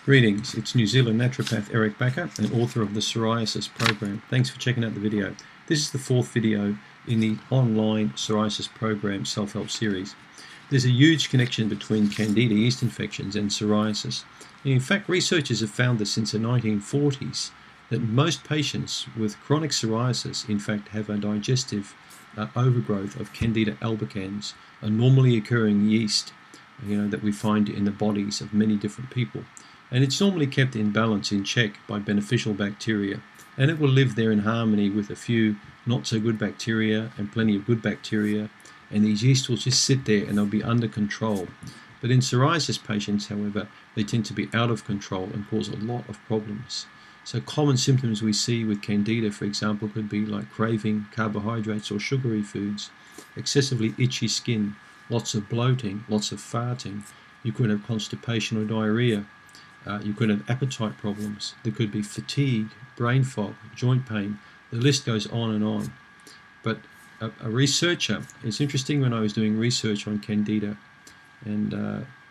Greetings, it's New Zealand naturopath Eric Backer and author of the Psoriasis program. Thanks for checking out the video. This is the fourth video in the online Psoriasis program self-help series. There's a huge connection between Candida yeast infections and psoriasis. And in fact, researchers have found that since the 1940s that most patients with chronic psoriasis in fact have a digestive overgrowth of Candida albicans, a normally occurring yeast that we find in the bodies of many different people. And it's normally kept in balance, in check, by beneficial bacteria, and it will live there in harmony with a few not so good bacteria and plenty of good bacteria, and these yeast will just sit there and they'll be under control. But in psoriasis patients, however, they tend to be out of control and cause a lot of problems. So common symptoms we see with Candida, for example, could be like craving carbohydrates or sugary foods, excessively itchy skin, lots of bloating, lots of farting. You could have constipation or diarrhea. You could have appetite problems. There could be fatigue, brain fog, joint pain. The list goes on and on. But a researcher, it's interesting when I was doing research on Candida and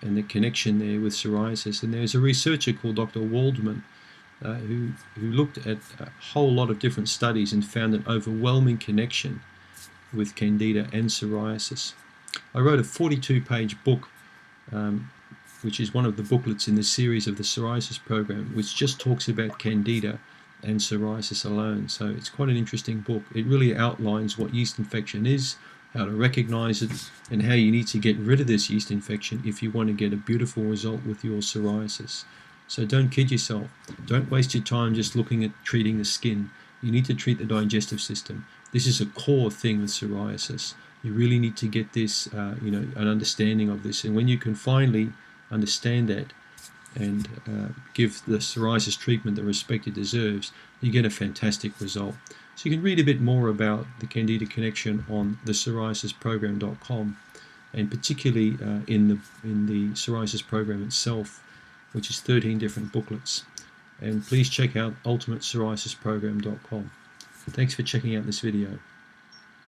the connection there with psoriasis, and there's a researcher called Dr. Waldman who looked at a whole lot of different studies and found an overwhelming connection with Candida and psoriasis. I wrote a 42-page book which is one of the booklets in the series of the psoriasis program, which just talks about Candida and psoriasis alone. So it's quite an interesting book. It really outlines what yeast infection is, how to recognize it, and how you need to get rid of this yeast infection if you want to get a beautiful result with your psoriasis. So don't kid yourself. Don't waste your time just looking at treating the skin. You need to treat the digestive system. This is a core thing with psoriasis. You really need to get this, an understanding of this. And when you can finally understand that and give the psoriasis treatment the respect it deserves, you get a fantastic result. So you can read a bit more about the Candida connection on the psoriasisprogram.com, and particularly in the psoriasis program itself, which is 13 different booklets. And please check out ultimatepsoriasisprogram.com. Thanks for checking out this video.